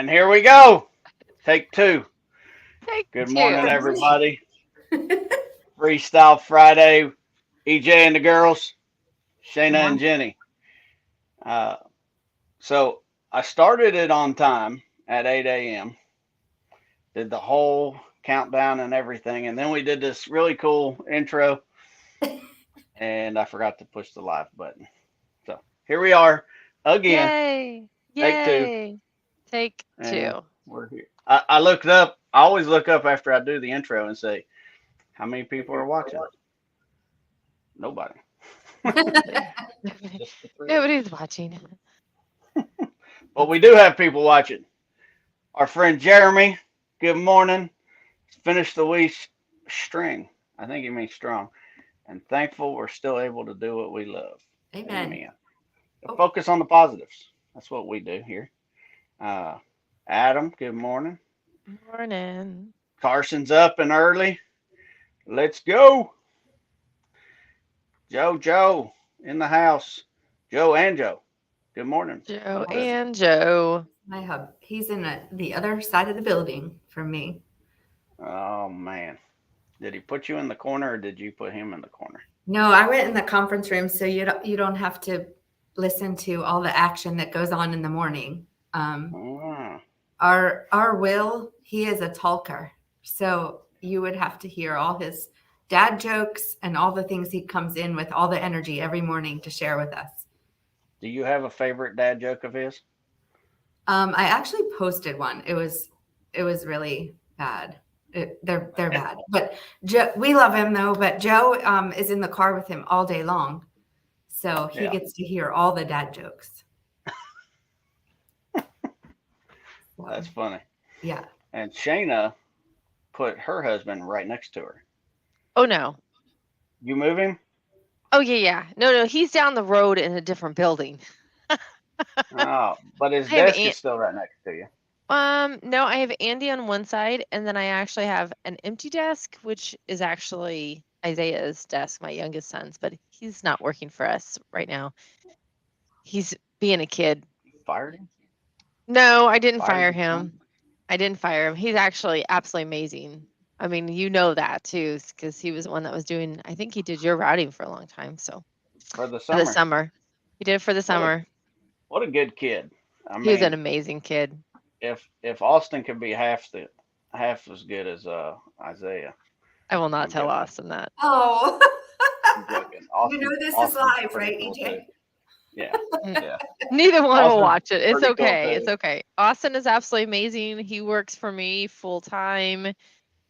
And here we go. Take two. Take Good two. morning, everybody. Freestyle Friday. EJ and the girls, Good Shayna and morning. Jenny. Uh, so I started it on time at 8 a.m. Did the whole countdown and everything, and then we did this really cool intro, and I forgot to push the live button. So here we are again. Yay. Take two, Yay. Take and two. we're here. I looked up. I always look up after I do the intro and say, how many people are watching? Nobody. Just the three of us. Nobody's watching. But we do have people watching. Our friend Jeremy, good morning. Finished the week string. I think he means strong. And thankful we're still able to do what we love. Amen. Amen. Oh, Focus on the positives. That's what we do here. Uh, Adam, good morning. Morning. Carson's up and early. Let's go. Joe in the house. Joe and Joe. Good morning. Joe What's up? and Joe. my hub. He's in the other side of the building from me. Oh man. Did he put you in the corner or did you put him in the corner? No, I went in the conference room, so you don't have to listen to all the action that goes on in the morning. Ah, Our Will, he is a talker, so you would have to hear all his dad jokes and all the things he comes in with, all the energy every morning to share with us. do you have a favorite dad joke of his? I actually posted one. It was really bad. They're bad, but Joe, we love him though. But Joe is in the car with him all day long, so he Yeah, gets to hear all the dad jokes. that's So funny. yeah, And Shayna put her husband right next to her. Oh, no. You move him? Oh, yeah. No. He's down the road in a different building. Oh, but his I have desk is still right next to you. no, I have Andy on one side, and then I actually have an empty desk, which is actually Isaiah's desk, my youngest son's, but he's not working for us right now. He's being a kid. You fired him? No, I didn't Fired fire your son? him. I didn't fire him. He's actually absolutely amazing. I mean, you know that too, because he was the one that was doing, I think he did your routing for a long time. So For the for the summer. summer, he did it for the What a summer. what a good kid. I He was an mean, amazing kid. if Austin could be half as good as Isaiah, I will not I'm tell joking. Austin that. oh, I'm joking. this is Austin's live, pretty right, cool too. EJ? Yeah, N- yeah. Neither one will Austin's watch it. It's pretty cool okay. It's too. okay. Austin is absolutely amazing. He works for me full time.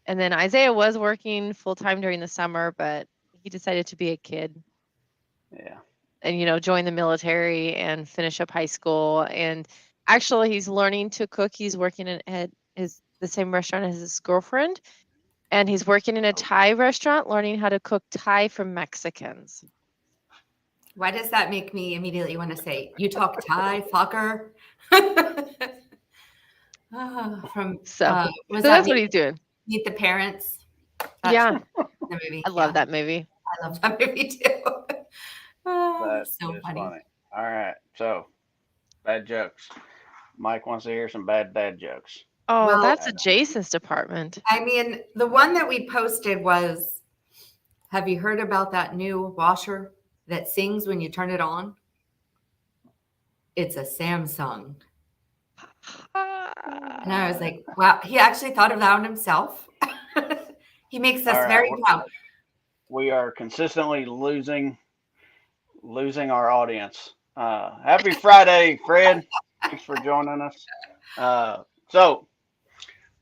And then Isaiah was working full time during the summer, but he decided to be a kid Yeah. and join the military and finish up high school. And actually, he's learning to cook. He's working at the same restaurant as his girlfriend, and he's working in a Oh, Thai restaurant, learning how to cook Thai for Mexicans. Why does that make me immediately want to say, "You talk Thai, fucker"? From So, was so that that's what he's doing. Meet the Parents? That's Yeah, from the movie. I love Yeah, that movie. I love that movie too. that So is funny. funny. All right. So bad jokes. Mike wants to hear some bad dad jokes. Oh, Well, that's a Adam. Jason's department. I mean, the one that we posted was, have you heard about that new washer that sings when you turn it on? It's a Samsung. And I was like, wow, he actually thought of that one himself. He makes All us right. very proud. We are consistently losing our audience. Happy Friday, Fred. Thanks for joining us. So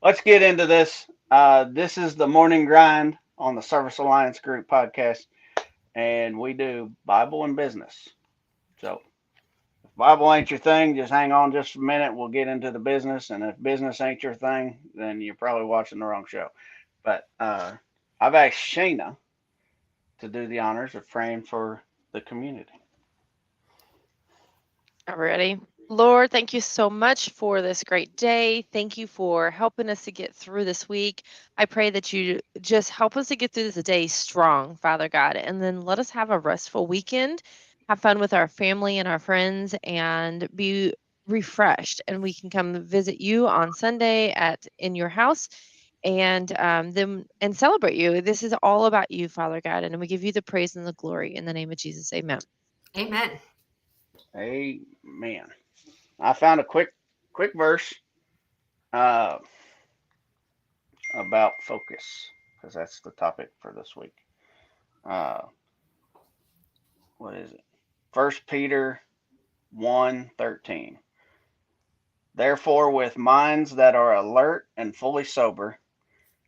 let's get into this. This is the morning grind on the Service Alliance Group podcast, and we do Bible and business. So if Bible ain't your thing, just hang on just a minute. We'll get into the business, and if business ain't your thing, then you're probably watching the wrong show. But I've asked Shayna to do the honors of praying for the community. Ready? Lord, thank you so much for this great day. Thank you for helping us to get through this week. I pray that you just help us to get through this day strong, Father God, and then let us have a restful weekend, have fun with our family and our friends, and be refreshed, and we can come visit you on Sunday in your house and then and celebrate you. This is all about you, Father God, and we give you the praise and the glory in the name of Jesus. Amen. Amen. Amen. I found a quick verse uh, about focus because that's the topic for this week. Uh, what is it? 1 Peter 1:13. Therefore, with minds that are alert and fully sober,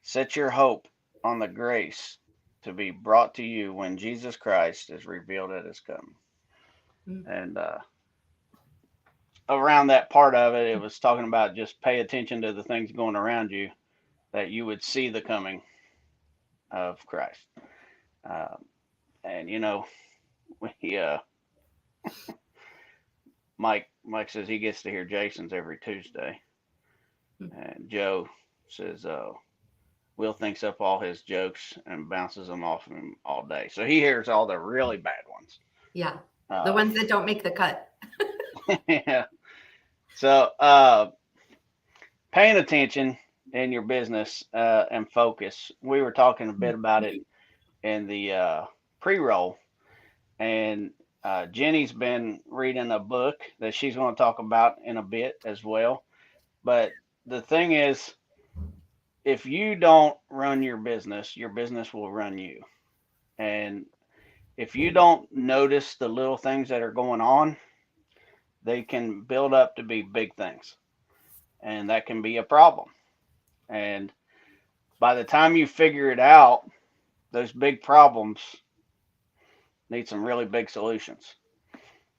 set your hope on the grace to be brought to you when Jesus Christ is revealed at his coming. Mm. And around that part of it, it was talking about just pay attention to the things going around you, that you would see the coming of Christ. Uh, and we Mike says he gets to hear Jason's every Tuesday, Mm. and Joe says Will thinks up all his jokes and bounces them off him all day. So he hears all the really bad ones. Yeah. The Uh, ones that don't make the cut. yeah. So paying attention in your business and focus. We were talking a bit about it in the pre-roll, and Jenny's been reading a book that she's going to talk about in a bit as well. But the thing is, if you don't run your business will run you. And if you don't notice the little things that are going on, they can build up to be big things. And that can be a problem. And by the time you figure it out, those big problems need some really big solutions.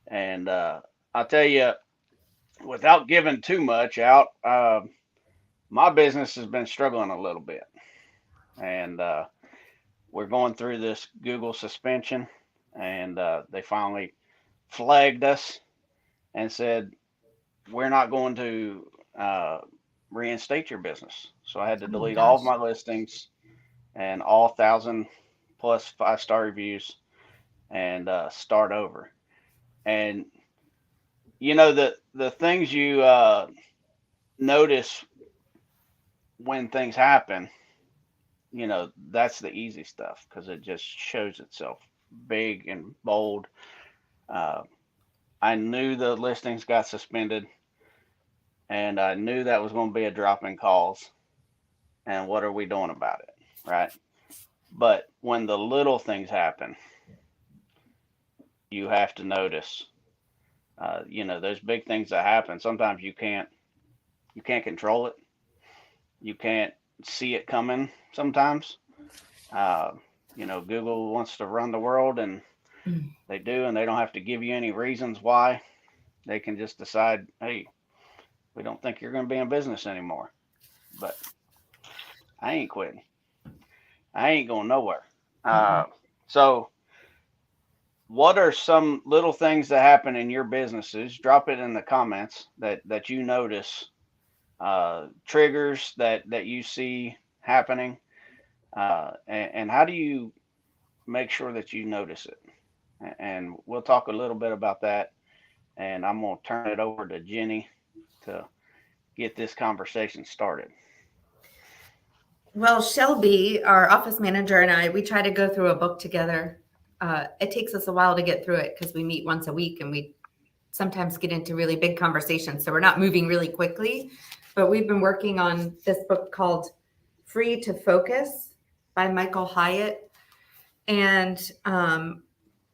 And I'll tell you, without giving too much out, my business has been struggling a little bit. And we're going through this Google suspension, and they finally flagged us and said, we're not going to reinstate your business. So I had to Oh my delete all of gosh. my listings and all 1,000+ 5-star reviews and start over. And the things you notice when things happen, that's the easy stuff because it just shows itself big and bold. Uh, I knew the listings got suspended, and I knew that was going to be a drop in calls. And what are we doing about it, right? But when the little things happen, you have to notice. Those big things that happen. Sometimes you can't control it. You can't see it coming. Sometimes, uh, Google wants to run the world, and Mm. they do, and they don't have to give you any reasons why. They can just decide, hey, we don't think you're going to be in business anymore. But I ain't quitting. I ain't going nowhere. Mm-mm. So what are some little things that happen in your businesses? Drop it in the comments that you notice, triggers that you see happening, and how do you make sure that you notice it? And we'll talk a little bit about that. And I'm going to turn it over to Jenny to get this conversation started. Well, Shelby, our office manager, and I, we try to go through a book together. It takes us a while to get through it because we meet once a week and we sometimes get into really big conversations. So we're not moving really quickly. But we've been working on this book called Free to Focus by Michael Hyatt. And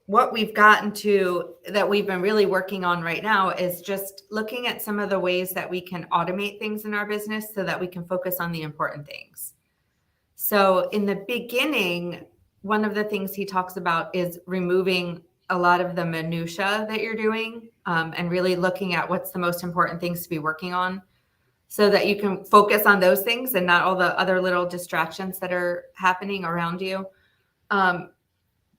what we've gotten to that we've been really working on right now is just looking at some of the ways that we can automate things in our business so that we can focus on the important things. So in the beginning, one of the things he talks about is removing a lot of the minutia that you're doing, and really looking at what's the most important things to be working on so that you can focus on those things and not all the other little distractions that are happening around you.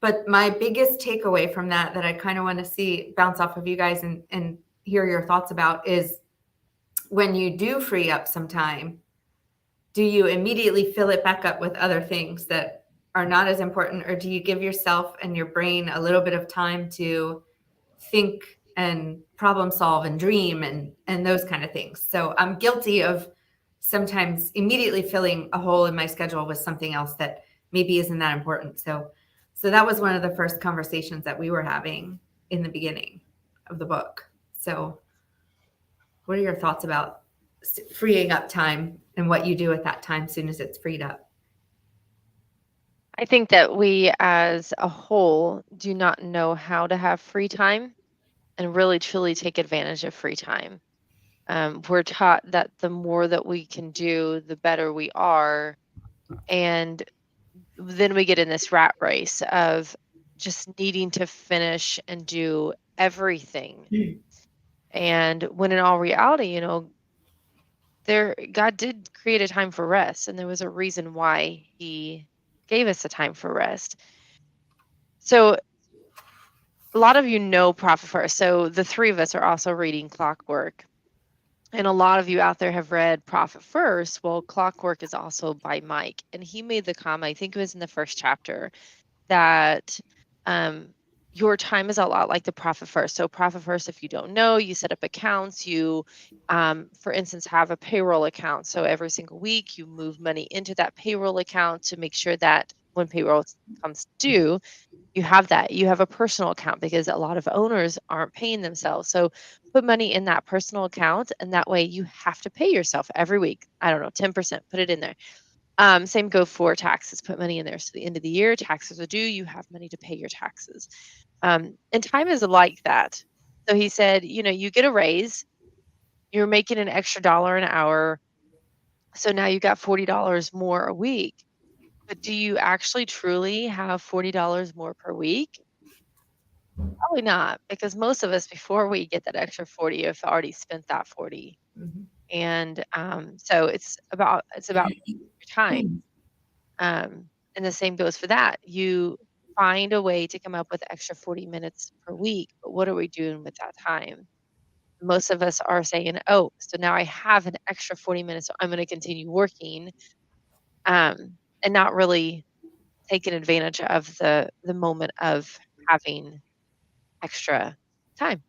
But my biggest takeaway from that I kind of want to see bounce off of you guys and hear your thoughts about is when you do free up some time, do you immediately fill it back up with other things that are not as important, or do you give yourself and your brain a little bit of time to think and problem solve and dream and those kind of things. So I'm guilty of sometimes immediately filling a hole in my schedule with something else that maybe isn't that important. So that was one of the first conversations that we were having in the beginning of the book. So what are your thoughts about freeing up time and what you do with that time as soon as it's freed up? I think that we as a whole do not know how to have free time and really truly take advantage of free time. We're taught that the more that we can do, the better we are. And then we get in this rat race of just needing to finish and do everything. And when in all reality, God did create a time for rest, and there was a reason why he gave us a time for rest. So a lot of you know Profit First. So the three of us are also reading Clockwork. And a lot of you out there have read Profit First. Well, Clockwork is also by Mike. And he made the comment, I think it was in the first chapter, that your time is a lot like the Profit First. So Profit First, if you don't know, you set up accounts. You, for instance, have a payroll account. So every single week you move money into that payroll account to make sure that when payroll comes due, you have that. You have a personal account because a lot of owners aren't paying themselves. So put money in that personal account, and that way you have to pay yourself every week. I don't know, 10%, put it in there. Same go for taxes. Put money in there. So the end of the year, taxes are due. You have money to pay your taxes. And time is like that. So he said, you get a raise. You're making an extra dollar an hour. So now you got $40 more a week. But do you actually truly have $40 more per week? Probably not, because most of us, before we get that extra 40, have already spent that 40. Mhm. And so it's about your time. And the same goes for that. You find a way to come up with extra 40 minutes per week, but what are we doing with that time? Most of us are saying, oh, so now I have an extra 40 minutes, so I'm going to continue working, and not really taking advantage of the moment of having extra time.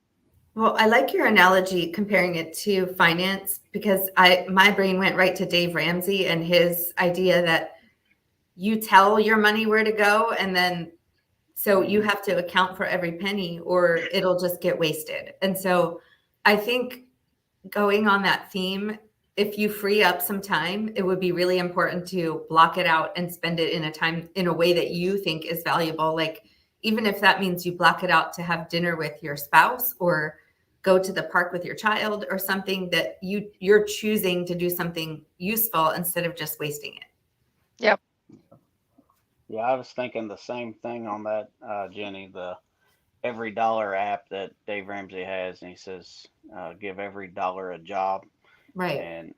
Well, I like your analogy comparing it to finance because my brain went right to Dave Ramsey and his idea that you tell your money where to go, and then so you have to account for every penny or it'll just get wasted. And so I think going on that theme, if you free up some time, it would be really important to block it out and spend it in a way that you think is valuable. Like, even if that means you block it out to have dinner with your spouse or go to the park with your child or something that you're choosing to do something useful instead of just wasting it. Yep. Yeah, I was thinking the same thing on that, Jenny. The every dollar app that Dave Ramsey has, and he says, give every dollar a job, Right. and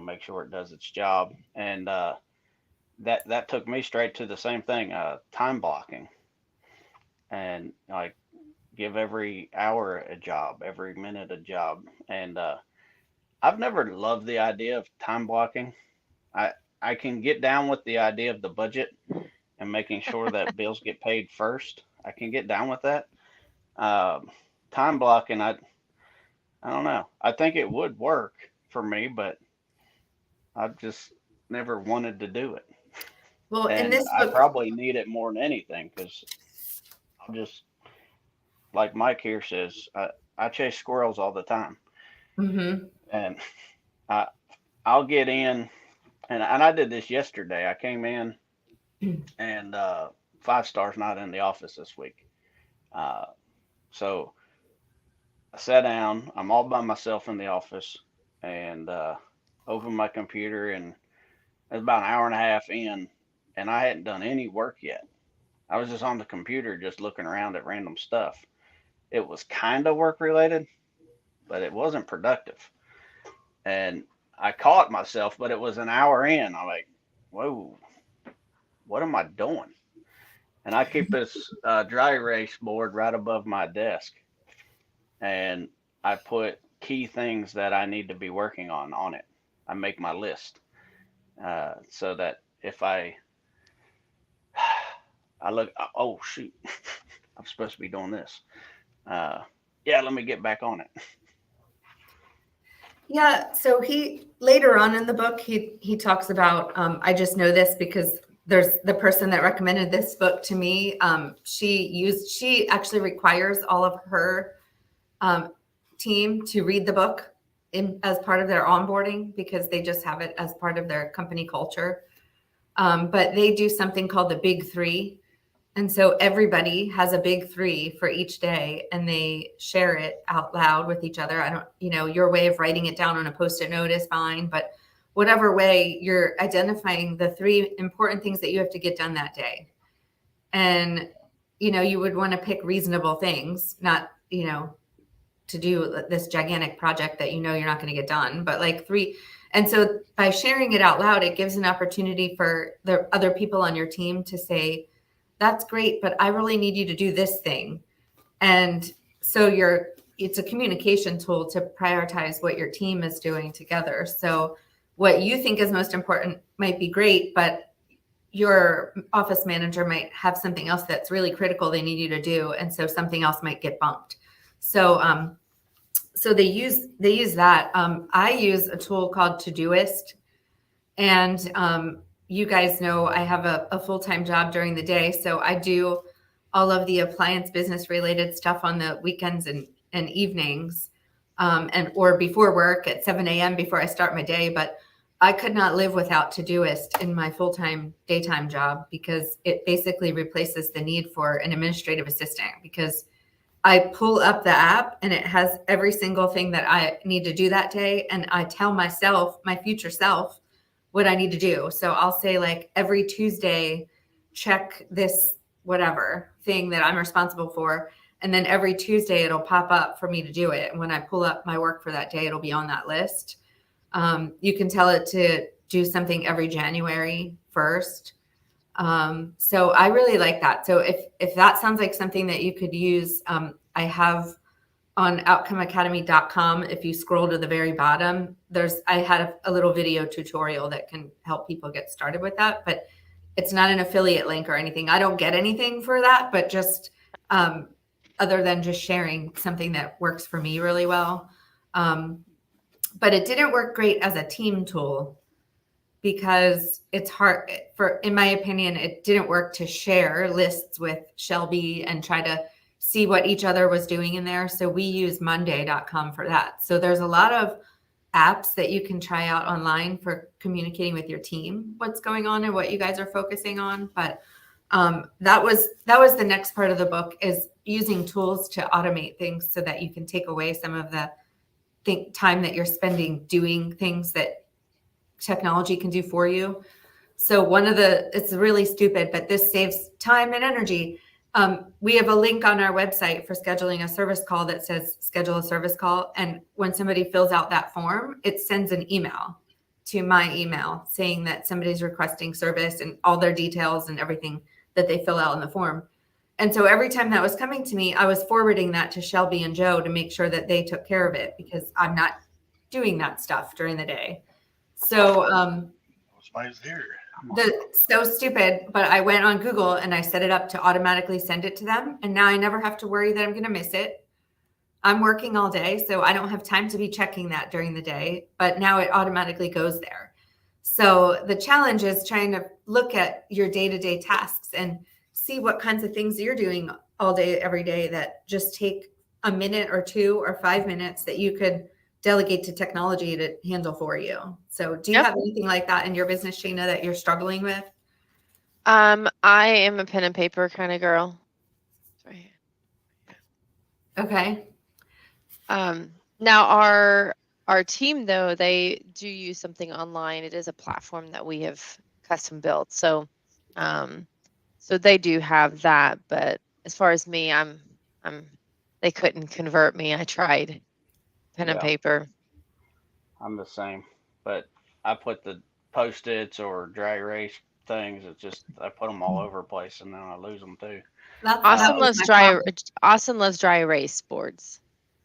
make sure it does its job. And that took me straight to the same thing, time blocking, and like give every hour a job, every minute a job. And I've never loved the idea of time blocking. I I can get down with the idea of the budget and making sure that bills get paid first. I can get down with that. Um, Time blocking, I don't know. I think it would work for me, but I've just never wanted to do it. Well, in And this I book, probably need it more than anything because I'm just like Mike here says, I chase squirrels all the time. mhm. And I, I'll get in, and I did this yesterday. I came in, and 5 Star's not in the office this week. Uh, so I sat down. I'm all by myself in the office, and opened my computer, and it was about an hour and a half in, and I hadn't done any work yet. I was just on the computer, just looking around at random stuff. It was kind of work related, but it wasn't productive. And I caught myself, but it was an hour in. I'm like, whoa, what am I doing? And I keep this dry erase board right above my desk, and I put key things that I need to be working on it. I make my list so that if I look, oh shoot, I'm supposed to be doing this. Uh, Yeah, let me get back on it. Yeah, so he later on in the book he talks about I just know this because there's the person that recommended this book to me. She actually requires all of her um, team to read the book as part of their onboarding because they just have it as part of their company culture. But they do something called the Big Three. And so everybody has a big three for each day and they share it out loud with each other. I don't, your way of writing it down on a post-it note is fine, but whatever way you're identifying the three important things that you have to get done that day. And, you would want to pick reasonable things, not, to do this gigantic project that you're not going to get done, but like three. And so by sharing it out loud, it gives an opportunity for the other people on your team to say, that's great, but I really need you to do this thing. And so it's a communication tool to prioritize what your team is doing together. So what you think is most important might be great, but your office manager might have something else that's really critical they need you to do. And so something else might get bumped. So they use that. I use a tool called Todoist, and you guys know I have a full-time job during the day, so I do all of the appliance business related stuff on the weekends and evenings, and or before work at 7 a.m. before I start my day. But I could not live without Todoist in my full-time daytime job because it basically replaces the need for an administrative assistant, because I pull up the app and it has every single thing that I need to do that day. And I tell myself, my future self, what I need to do. So I'll say, like, every Tuesday, check this whatever thing that I'm responsible for. And then every Tuesday it'll pop up for me to do it. And when I pull up my work for that day, it'll be on that list. You can tell it to do something every January 1st. So I really like that. So if that sounds like something that you could use, I have on outcomeacademy.com, if you scroll to the very bottom, I had a little video tutorial that can help people get started with that, but it's not an affiliate link or anything. I don't get anything for that, but just other than just sharing something that works for me really well. But it didn't work great as a team tool, because it's hard in my opinion, it didn't work to share lists with Shelby and try to see what each other was doing in there. So we use monday.com for that. So there's a lot of apps that you can try out online for communicating with your team, what's going on and what you guys are focusing on. But that was the next part of the book, is using tools to automate things so that you can take away some of the time that you're spending doing things that technology can do for you. So it's really stupid, but this saves time and energy. We have a link on our website for scheduling a service call that says schedule a service call. And when somebody fills out that form, it sends an email to my email saying that somebody's requesting service and all their details and everything that they fill out in the form. And so every time that was coming to me, I was forwarding that to Shelby and Joe to make sure that they took care of it, because I'm not doing that stuff during the day. So Somebody's here. so stupid, but I went on Google and I set it up to automatically send it to them. And now I never have to worry that I'm going to miss it. I'm working all day, so I don't have time to be checking that during the day, but now it automatically goes there. So the challenge is trying to look at your day-to-day tasks and see what kinds of things you're doing all day, every day, that just take a minute or 2 or 5 minutes that you could delegate to technology to handle for you. So do you have anything like that in your business, Shayna, that you're struggling with? I am a pen and paper kind of girl. Right here. Okay. Now our team, though, they do use something online. It is a platform that we have custom built. So so they do have that, but as far as me, they couldn't convert me. I tried pen and paper. I'm the same, but I put the post-its or dry erase things. I put them all over the place and then I lose them too. Austin loves dry erase boards.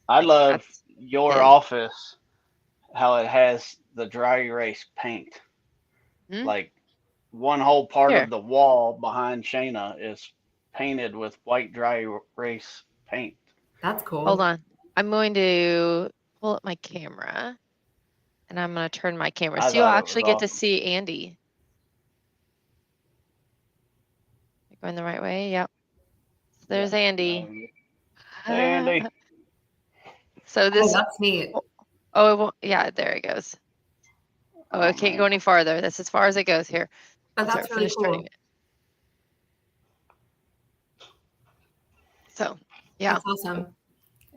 I love your office, how it has the dry erase paint. Like one whole part of the wall behind Shayna is painted with white dry erase paint. That's cool. Hold on. I'm going to pull up my camera and I'm going to turn my camera. I So you'll thought it was actually get to awesome. see Andy. You're going the right way? Yep. So there's Yeah. Andy. Hey, Andy. So Oh, this, that's neat. oh, it won't, yeah, there it goes. Oh, it can't man. go any farther. That's as far as it goes here. But Once I that's really finish turning cool. it. So, yeah. That's awesome.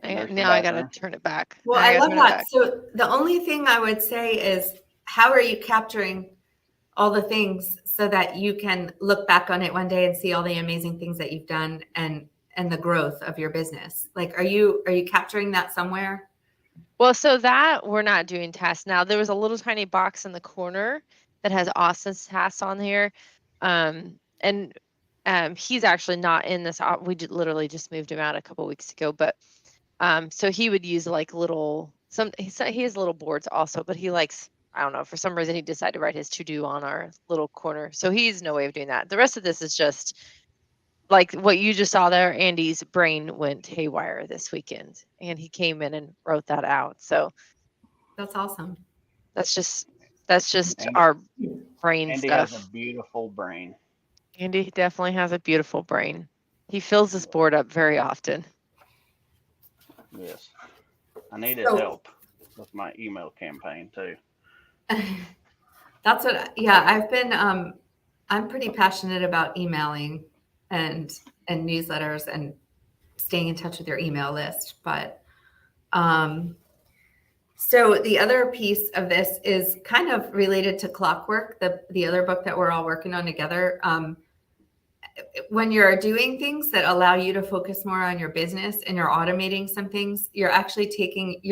There's the Now I got to bathroom. turn it back. Well, I I got to love turn it that. back. So the only thing I would say is, how are you capturing all the things so that you can look back on it one day and see all the amazing things that you've done and the growth of your business? Like, are you capturing that somewhere? Well, so that we're not doing tasks now. There was a little tiny box in the corner that has Austin's tasks on here. And he's actually not in this. We literally just moved him out a couple weeks ago, but so he would use like little he has little boards also, but he likes, I don't know, for some reason he decided to write his to do on our little corner. So he's no way of doing that. The rest of this is just like what you just saw there. Andy's brain went haywire this weekend and he came in and wrote that out. So That's awesome. that's just Andy, our brain Andy has a stuff. beautiful brain. Andy definitely has a beautiful brain. He fills this board up very often. Yes. I need his So- help with my email campaign too. That's what, yeah, I've been, I'm pretty passionate about emailing and newsletters and staying in touch with your email list. But, so the other piece of this is kind of related to Clockwork, the other book that we're all working on together. When you're doing things that allow you to focus more on your business and you're automating some things, you're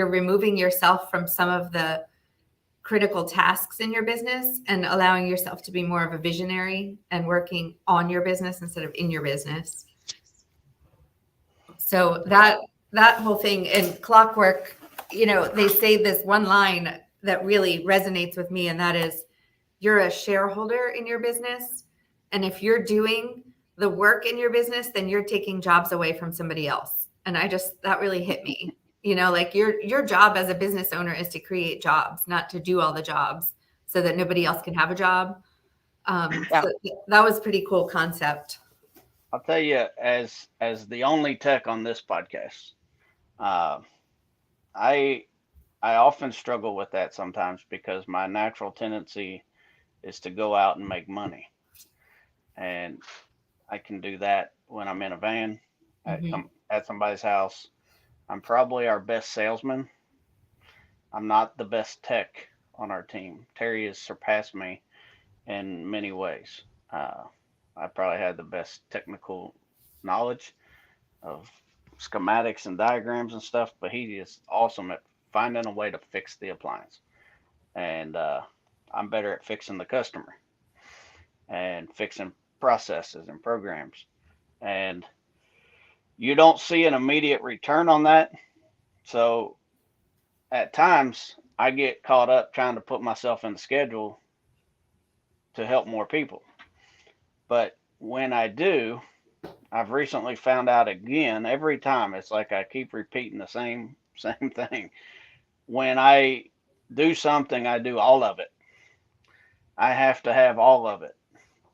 removing yourself from some of the critical tasks in your business and allowing yourself to be more of a visionary and working on your business instead of in your business. So that whole thing in Clockwork, they say this one line that really resonates with me, and that is, you're a shareholder in your business. And if you're doing the work in your business, then you're taking jobs away from somebody else. And that really hit me. Like your job as a business owner is to create jobs, not to do all the jobs so that nobody else can have a job. Yeah. So that was a pretty cool concept. I'll tell you, as the only tech on this podcast, uh, I often struggle with that sometimes because my natural tendency is to go out and make money, and I can do that when I'm in a van at somebody's house. I'm probably our best salesman. I'm not the best tech on our team. Terry has surpassed me in many ways. Uh, I probably had the best technical knowledge of schematics and diagrams and stuff, but he is awesome at finding a way to fix the appliance. And I'm better at fixing the customer and fixing processes and programs. And you don't see an immediate return on that. So at times I get caught up trying to put myself in the schedule to help more people. But when I do, I've recently found out again, every time it's like I keep repeating the same thing. When I do something, I do all of it. I have to have all of it.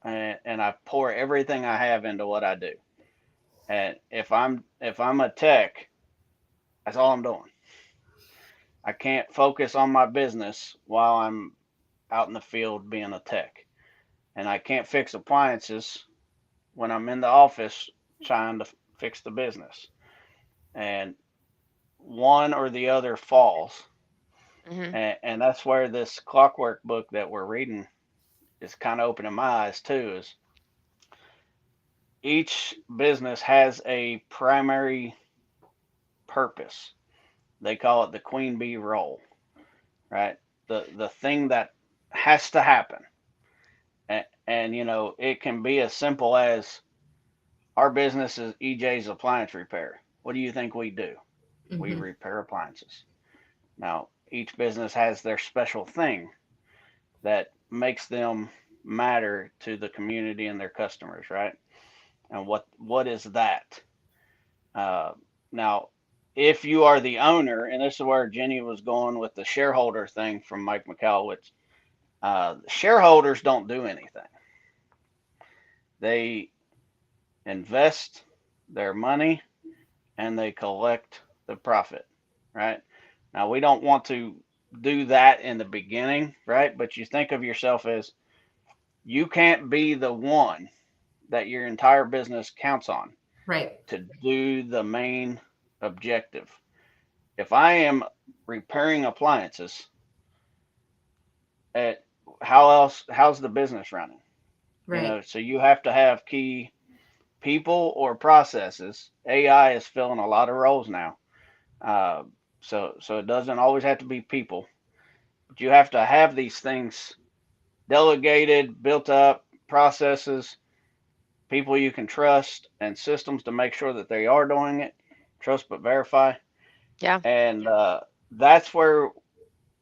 And I pour everything I have into what I do. And if I'm a tech, that's all I'm doing. I can't focus on my business while I'm out in the field being a tech. And I can't fix appliances when I'm in the office trying to fix the business. And one or the other falls. Mm-hmm. And that's where this Clockwork book that we're reading is kind of opening my eyes too. Is each business has a primary purpose. They call it the queen bee role, right? The thing that has to happen. And it can be as simple as our business is EJ's appliance repair. What do you think we do? We repair appliances. Now, each business has their special thing that makes them matter to the community and their customers, right? And what is that? Uh, Now, if you are the owner, and this is where Jenny was going with the shareholder thing from Mike McAllowitz, shareholders don't do anything. They invest their money and they collect the profit, right? Now, we don't want to do that in the beginning, right? But you think of yourself as you can't be the one that your entire business counts on Right. to do the main objective. If I am repairing appliances, at how's the business running? Right. So you have to have key people or processes. AI is filling a lot of roles now. Uh, so it doesn't always have to be people, but you have to have these things delegated, built up, processes, people you can trust, and systems to make sure that they are doing it. Trust but verify. Yeah. And that's where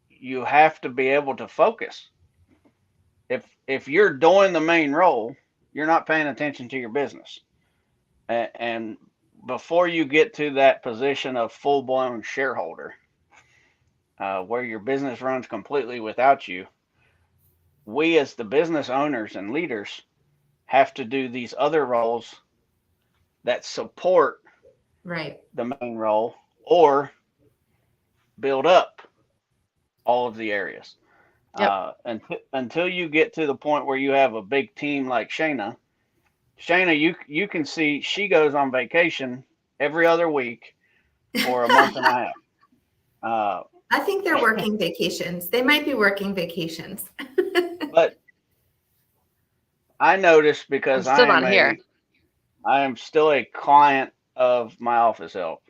you have to be able to focus. If you're doing the main role, you're not paying attention to your business. And before you get to that position of full blown shareholder, where your business runs completely without you, we as the business owners and leaders have to do these other roles that support Right. the main role or build up all of the areas. Yep. Until you get to the point where you have a big team like Shayna. Shayna, you can see she goes on vacation every other week for a month and a half. I think they're working vacations. They might be working vacations. But I noticed I'm because still not here. I am still a client of my office help.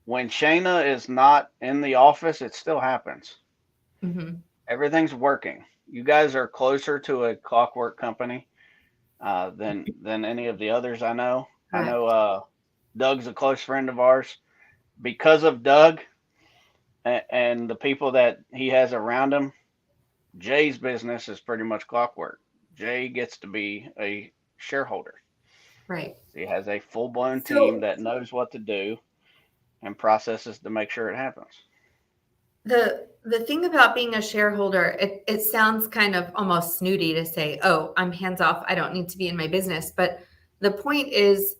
When Shayna is not in the office, it still happens. Mm-hmm. Everything's working. You guys are closer to a clockwork company than any of the others I know. I Correct. know Doug's a close friend of ours. Because of Doug and the people that he has around him, Jay's business is pretty much clockwork. Jay gets to be a shareholder. Right. He has a full blown team So that knows what to do and processes to make sure it happens. the thing about being a shareholder, it sounds kind of almost snooty to say, oh, I'm hands off. I don't need to be in my business. But the point is,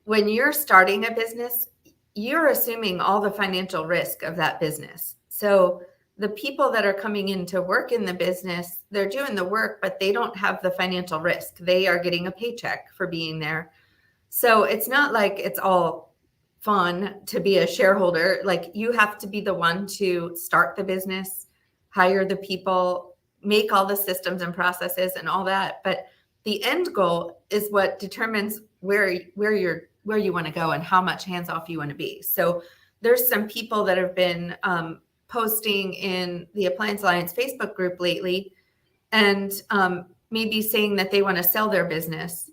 when you're starting a business, you're assuming all the financial risk of that business. So the people that are coming in to work in the business, they're doing the work, but they don't have the financial risk. They are getting a paycheck for being there. So it's not like it's all fun to be a shareholder. Like, you have to be the one to start the business, hire the people, make all the systems and processes and all that. But the end goal is what determines where you want to go and how much hands off you want to be. So there's some people that have been posting in the Appliance Alliance Facebook group lately, and maybe saying that they want to sell their business.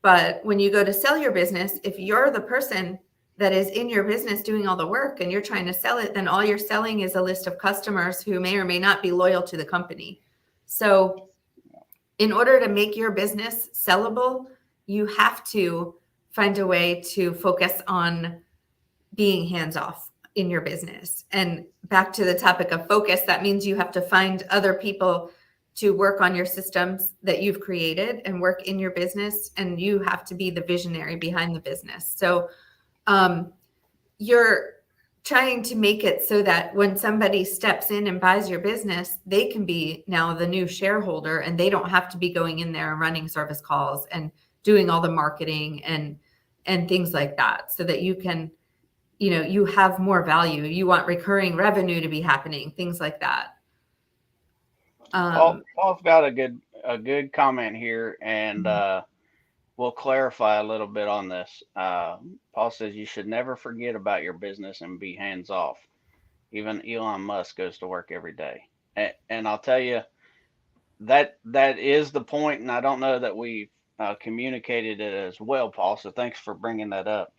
But when you go to sell your business, if you're the person that is in your business doing all the work and you're trying to sell it, then all you're selling is a list of customers who may or may not be loyal to the company. So in order to make your business sellable, you have to find a way to focus on being hands off in your business. And back to the topic of focus, that means you have to find other people to work on your systems that you've created and work in your business. And you have to be the visionary behind the business. So you're trying to make it so that when somebody steps in and buys your business, they can be now the new shareholder, and they don't have to be going in there and running service calls and doing all the marketing and things like that, so that you can, you have more value. You want recurring revenue to be happening, things like that. Paul's got a good comment here, and we'll clarify a little bit on this. Paul says you should never forget about your business and be hands off. Even Elon Musk goes to work every day, and I'll tell you that is the point. And I don't know that we communicated it as well, Paul. So thanks for bringing that up.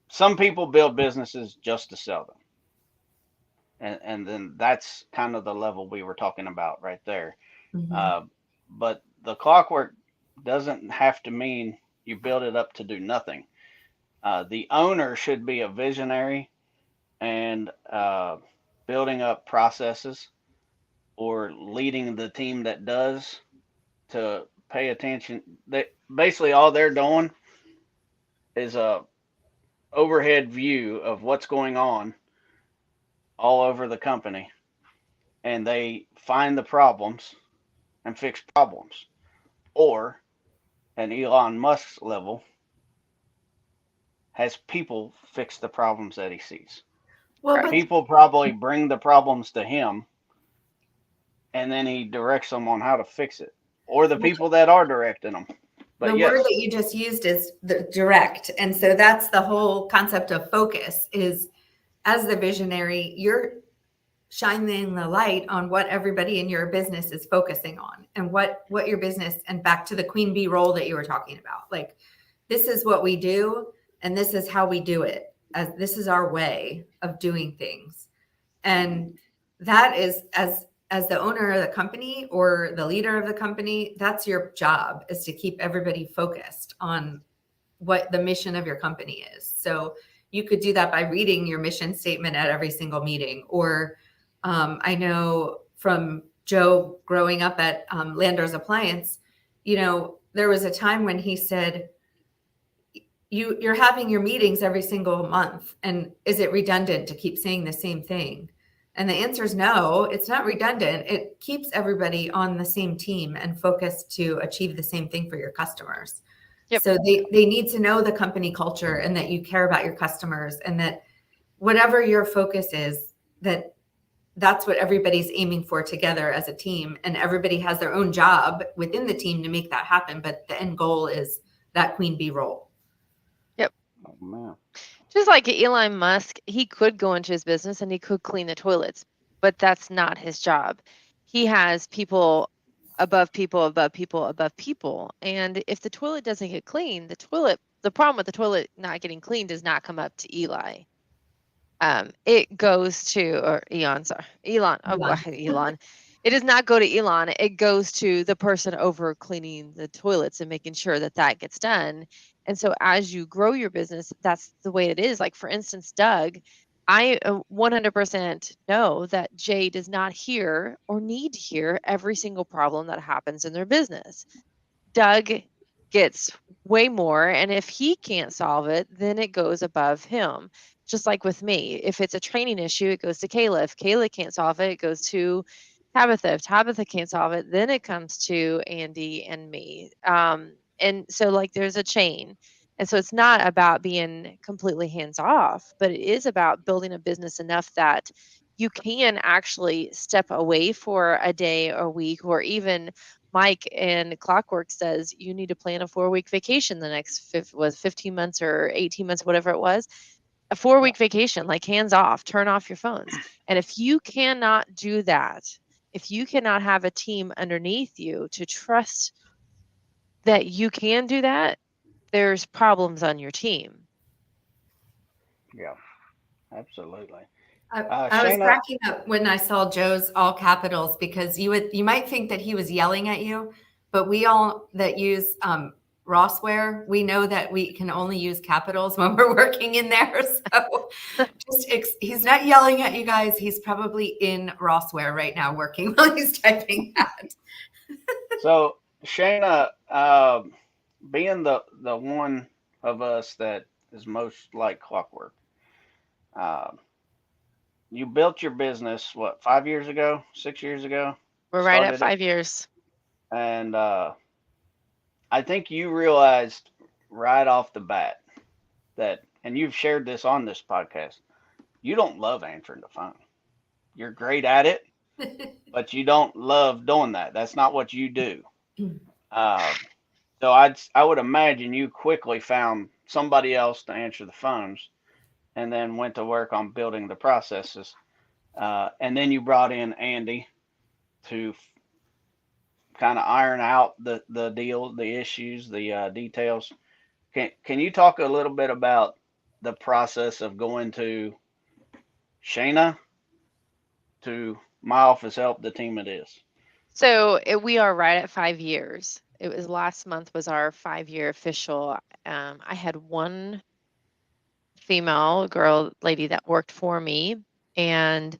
Some people build businesses just to sell them. And then that's kind of the level we were talking about right there. Mm-hmm. But the clockwork doesn't have to mean you build it up to do nothing. The owner should be a visionary and building up processes or leading the team that does to pay attention. They basically all they're doing is a overhead view of what's going on all over the company, and they find the problems and fix problems. Or an Elon Musk level has people fix the problems that he sees. Well, Correct. but People probably bring the problems to him, and then he directs them on how to fix it. Or the people that are directing them. But the yes, word that you just used is the direct. And so that's the whole concept of focus is as the visionary, you're shining the light on what everybody in your business is focusing on and what your business, and back to the queen bee role that you were talking about. Like, this is what we do and this is how we do it. As this is our way of doing things. And that is as the owner of the company or the leader of the company, that's your job, is to keep everybody focused on what the mission of your company is. So you could do that by reading your mission statement at every single meeting. Or I know from Joe growing up at Landers Appliance, there was a time when he said, you're having your meetings every single month, and is it redundant to keep saying the same thing? And the answer is no, it's not redundant. It keeps everybody on the same team and focused to achieve the same thing for your customers. Yep. So they need to know the company culture and that you care about your customers, and that whatever your focus is, that's what everybody's aiming for together as a team. And everybody has their own job within the team to make that happen. But the end goal is that queen bee role. oh man, Just like Elon Musk, he could go into his business and he could clean the toilets, but that's not his job. He has people above people, above people, above people. And if the toilet doesn't get clean, the problem with the toilet not getting clean does not come up to Eli. It goes to, or Elon, sorry, Elon, Elon. It does not go to Elon. It goes to the person over cleaning the toilets and making sure that that gets done. And so as you grow your business, that's the way it is. Like, for instance, Doug, I 100% know that Jay does not hear or need to hear every single problem that happens in their business. Doug gets way more, and if he can't solve it, then it goes above him. Just like with me, if it's a training issue, it goes to Kayla. If Kayla can't solve it, it goes to Tabitha. If Tabitha can't solve it, then it comes to Andy and me. And so, like, there's a chain. And so it's not about being completely hands off, but it is about building a business enough that you can actually step away for a day or week, or even Mike in Clockwork says you need to plan a 4-week vacation the next 15 months or 18 months, whatever it was. A 4-week vacation, like hands off, turn off your phones. And if you cannot do that, if you cannot have a team underneath you to trust that you can do that, there's problems on your team. yeah, absolutely. I was Shayna, cracking up when I saw Joe's all capitals, because you might think that he was yelling at you, but we all that use Rossware, we know that we can only use capitals when we're working in there. So he's not yelling at you guys. He's probably in Rossware right now working while he's typing that. so Shayna, being the one of us that is most like clockwork, uh, you built your business what 5 years ago, 6 years ago, We're right at started it, 5 years. and I think you realized right off the bat that, and you've shared this on this podcast, you don't love answering the phone. You're great at it, but you don't love doing that. That's not what you do. Uh, so I would imagine you quickly found somebody else to answer the phones, and then went to work on building the processes. And then you brought in Andy to kind of iron out the deal, the issues, the details. Can you talk a little bit about the process of going to Shayna to my office help, the team it is? So we are right at 5 years. It was last month was our 5-year official. I had one female girl lady that worked for me, and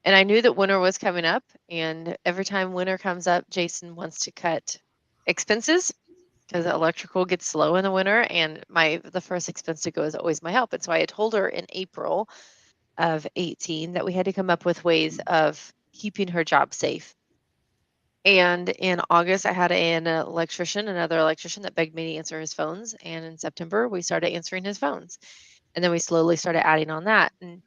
I knew that winter was coming up, and every time winter comes up, Jason wants to cut expenses because electrical gets slow in the winter, and the first expense to go is always my help. And so I had told her in April of 18 that we had to come up with ways of keeping her job safe. And in August, I had another electrician that begged me to answer his phones. And in September, we started answering his phones. And then we slowly started adding on that. And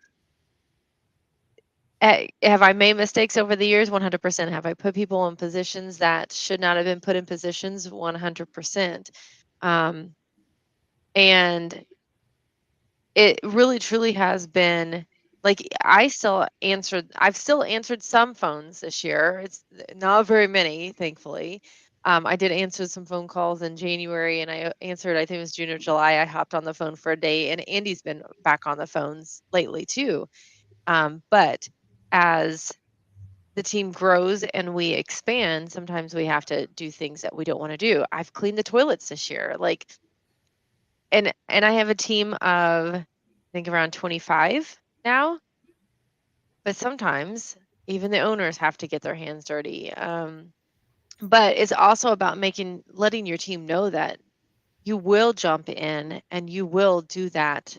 have I made mistakes over the years? 100%. Have I put people in positions that should not have been put in positions? 100%. And it really truly has been like I've still answered some phones this year. It's not very many, thankfully. I did answer some phone calls in January, and I answered, I think it was June or July. I hopped on the phone for a day, and Andy's been back on the phones lately too. But as the team grows and we expand, sometimes we have to do things that we don't want to do. I've cleaned the toilets this year, like, and I have a team of I think around 25 now, but sometimes even the owners have to get their hands dirty. But it's also about letting your team know that you will jump in and you will do that.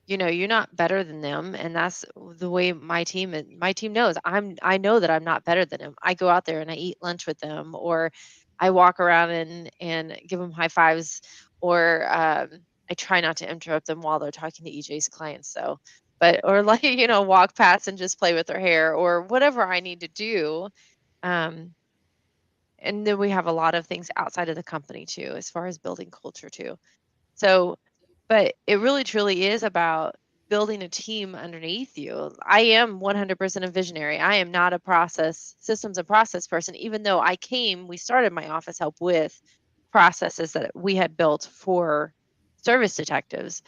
You're not better than them, and that's the way my team knows. I know that I'm not better than them. I go out there and I eat lunch with them, or I walk around and give them high fives, or I try not to interrupt them while they're talking to EJ's clients. So, but or like walk past and just play with their hair or whatever I need to do. Um, and then we have a lot of things outside of the company too, as far as building culture too. So, but it really truly is about building a team underneath you. I am 100% a visionary. I am not a systems and process person, even though we started my office help with processes that we had built for service detectives.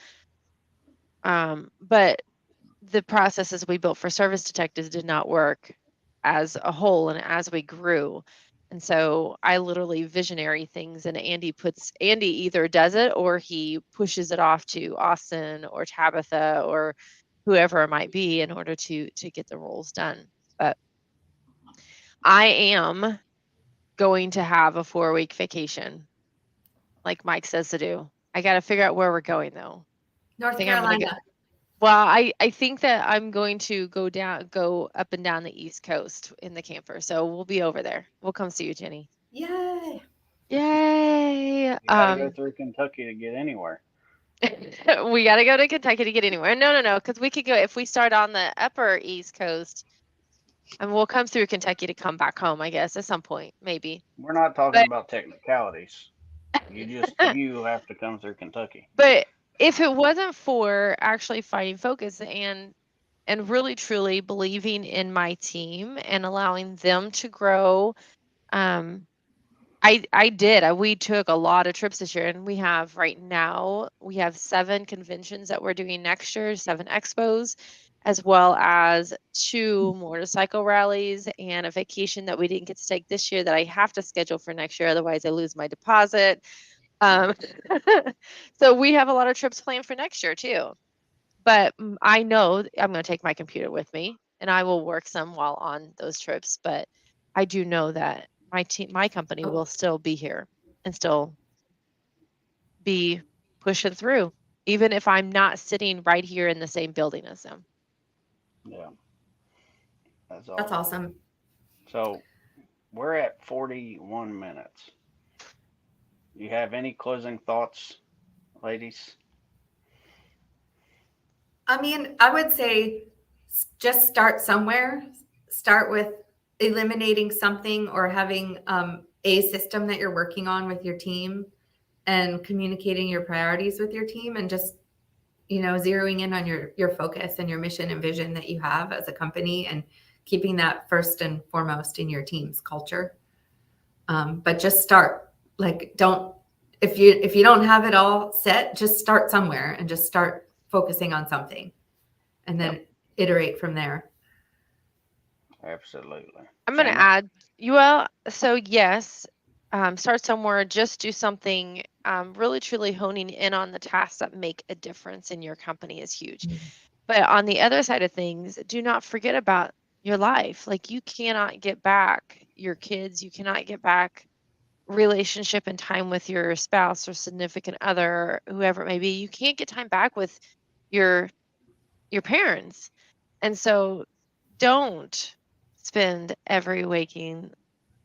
But the processes we built for service detectives did not work as a whole and as we grew. And so I literally visionary things, and Andy either does it or he pushes it off to Austin or Tabitha or whoever it might be in order to get the roles done. But I am going to have a 4-week vacation, like Mike says to do. I got to figure out where we're going though. I North think I'm going to Carolina. Well, I think that I'm going to go up and down the East Coast in the camper. So we'll be over there. We'll come see you, Jenny. Yay. Yay. You gotta go through Kentucky to get anywhere. We got to go to Kentucky to get anywhere. No, because we could go if we start on the upper East Coast, and we'll come through Kentucky to come back home, I guess, at some point, maybe. We're not talking But about technicalities. You have to come through Kentucky. but if it wasn't for actually finding focus and really truly believing in my team and allowing them to grow, I did. We took a lot of trips this year, and we have 7 conventions that we're doing next year, 7 expos, as well as 2 motorcycle rallies and a vacation that we didn't get to take this year that I have to schedule for next year. Otherwise, I lose my deposit. So we have a lot of trips planned for next year too. But I know I'm going to take my computer with me, and I will work some while on those trips. But I do know that my company will still be here and still be pushing through, even if I'm not sitting right here in the same building as them. Yeah, that's That's awesome. So we're at 41 minutes. You have any closing thoughts, ladies? I mean, I would say just start somewhere. Start with eliminating something or having a system that you're working on with your team and communicating your priorities with your team, and just zeroing in on your focus and your mission and vision that you have as a company, and keeping that first and foremost in your team's culture. But just start. Like, if you don't have it all set, just start somewhere and just start focusing on something, and then iterate from there. Absolutely. I'm going to add, so yes, start somewhere, just do something, really truly honing in on the tasks that make a difference in your company is huge. But on the other side of things, do not forget about your life. Like, you cannot get back your kids, you cannot get back relationship and time with your spouse or significant other, whoever it may be. You can't get time back with your parents. And so don't spend every waking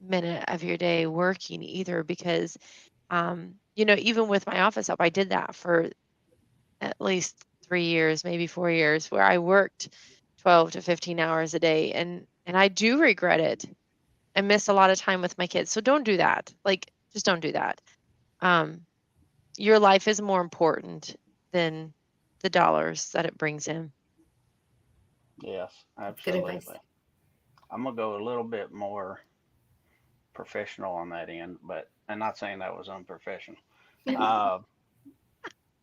minute of your day working either, because even with my office help, I did that for at least 3 years, maybe 4 years, where I worked 12 to 15 hours a day, and I do regret it. I miss a lot of time with my kids. So don't do that. Like, just don't do that. Um, your life is more important than the dollars that it brings in. Yes, That's good advice. absolutely. I'm gonna go a little bit more professional on that end, but I'm not saying that was unprofessional. A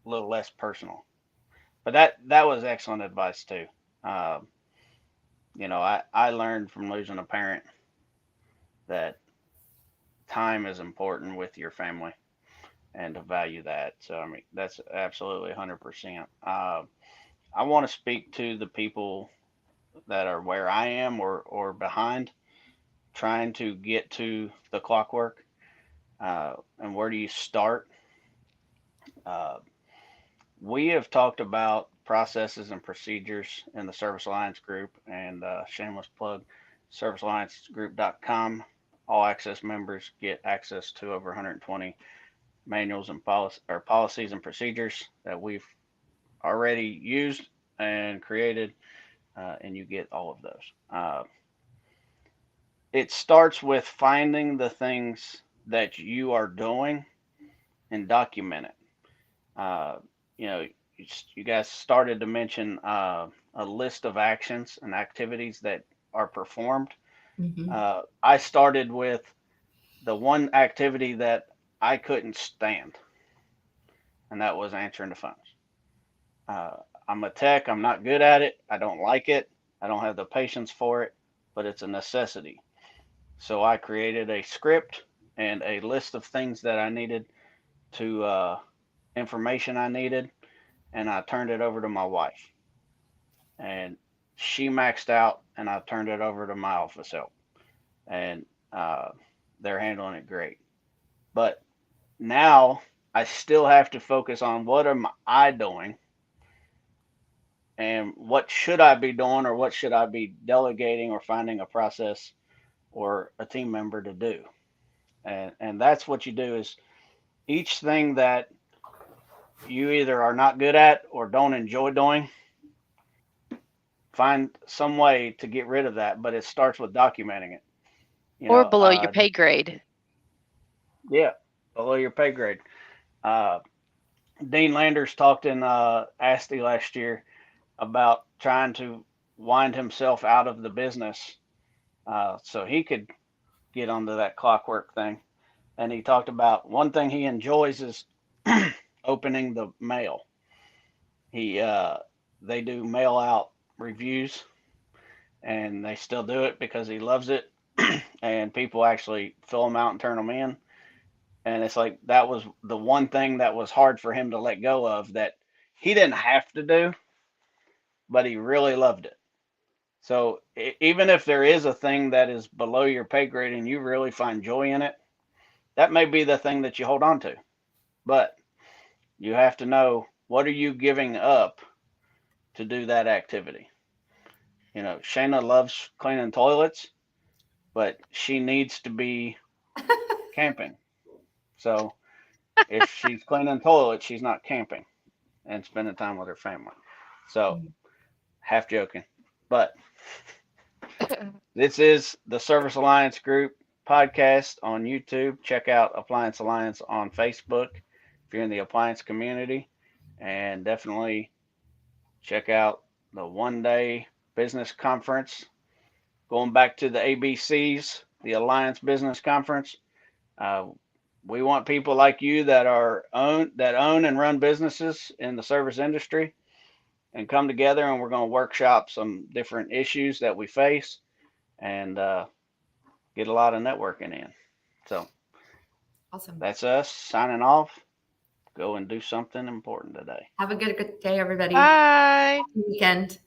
little less personal, but that was excellent advice too. Uh, I learned from losing a parent that time is important with your family and to value that. So I mean, that's absolutely 100%. I want to speak to the people that are where I am or behind, trying to get to the clockwork. And where do you start? Uh, we have talked about processes and procedures in the Service Alliance group, and shameless plug, servicealliancegroup.com. All access members get access to over 120 manuals and policies and procedures that we've already used and created, and you get all of those. It starts with finding the things that you are doing and document it. Uh, you know, you guys started to mention a list of actions and activities that are performed. Mm-hmm. I started with the one activity that I couldn't stand, and that was answering the phones. Uh, I'm a tech. I'm not good at it. I don't like it. I don't have the patience for it, but it's a necessity. So I created a script and a list of things that I needed to information I needed, and I turned it over to my wife. And she maxed out, and I turned it over to my office help, and uh, they're handling it great. But now I still have to focus on what am I doing and what should I be doing or what should I be delegating or finding a process or a team member to do. And that's what you do is each thing that you either are not good at or don't enjoy doing, find some way to get rid of that, but it starts with documenting it. You Or know, below your pay grade. yeah, below your pay grade. Uh, Dean Landers talked in ASTI last year about trying to wind himself out of the business so he could get onto that clockwork thing. And he talked about one thing he enjoys is opening the mail. He They do mail out reviews, and they still do it because he loves it. And people actually fill them out and turn them in. And it's like that was the one thing that was hard for him to let go of that he didn't have to do, but he really loved it. So even if there is a thing that is below your pay grade and you really find joy in it, that may be the thing that you hold on to. But you have to know what are you giving up to do that activity. Shayna loves cleaning toilets, but she needs to be camping. So if she's cleaning toilets, she's not camping and spending time with her family. So half joking, but this is the Service Alliance Group podcast on YouTube. Check out Appliance Alliance on Facebook if you're in the appliance community, and definitely check out the one day business conference. Going back to the ABCs, the Alliance Business Conference. Uh, we want people like you that own and run businesses in the service industry and come together, and we're going to workshop some different issues that we face and get a lot of networking in. So Awesome. That's us signing off. Go and do something important today. Have a good day, everybody. Bye. Weekend.